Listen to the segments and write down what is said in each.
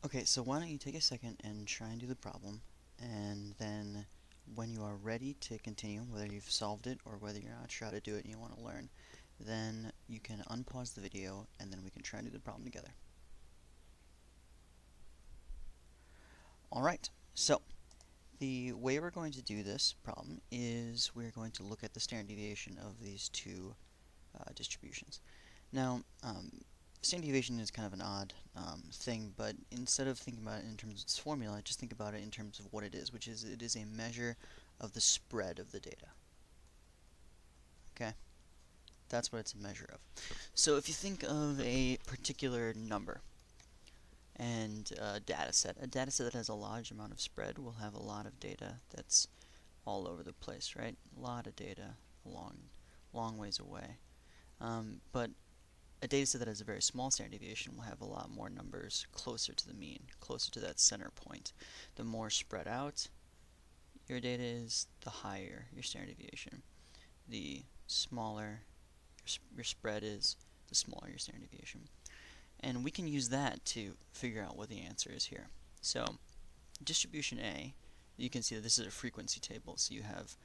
Okay, so why don't you take a second and try and do the problem, and then when you are ready to continue, whether you've solved it or whether you're not sure how to do it and you want to learn, then you can unpause the video and then we can try and do the problem together. Alright, so the way we're going to do this problem is we're going to look at the standard deviation of these two distributions. Now, standard deviation is kind of an odd thing, but instead of thinking about it in terms of its formula, just think about it in terms of what it is, which is it is a measure of the spread of the data. Okay? That's what it's a measure of. So if you think of a particular number and a data set that has a large amount of spread will have a lot of data that's all over the place, right? A lot of data a long ways away. But a data set that has a very small standard deviation will have a lot more numbers closer to the mean, closer to that center point. The more spread out your data is, the higher your standard deviation. The smaller your spread is, the smaller your standard deviation. And we can use that to figure out what the answer is here. So, distribution A, you can see that this is a frequency table. So you have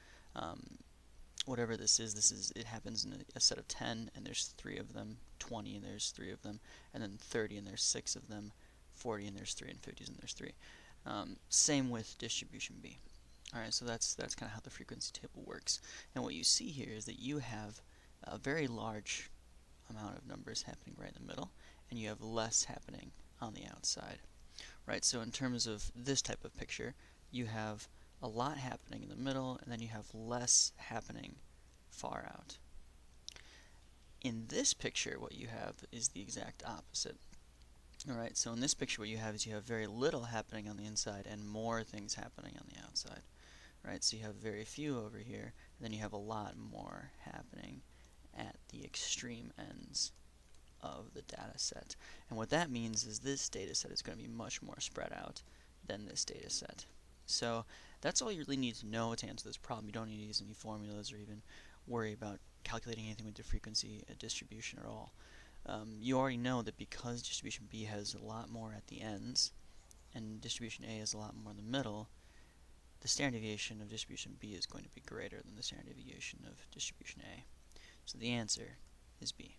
whatever this is, it happens in a set of 10, and there's 3 of them, 20, and there's 3 of them, and then 30, and there's 6 of them, 40, and there's 3, and 50, and there's 3. Same with distribution B. Alright, so that's kind of how the frequency table works. And what you see here is that you have a very large amount of numbers happening right in the middle, and you have less happening on the outside. Right, so in terms of this type of picture, you have a lot happening in the middle, and then you have less happening far out. In this picture, what you have is the exact opposite. Alright, so in this picture what you have is you have very little happening on the inside and more things happening on the outside. Right, so you have very few over here, and then you have a lot more happening at the extreme ends of the data set. And what that means is this data set is going to be much more spread out than this data set. So that's all you really need to know to answer this problem. You don't need to use any formulas or even worry about calculating anything with the frequency distribution at all. You already know that because distribution B has a lot more at the ends and distribution A has a lot more in the middle, the standard deviation of distribution B is going to be greater than the standard deviation of distribution A. So the answer is B.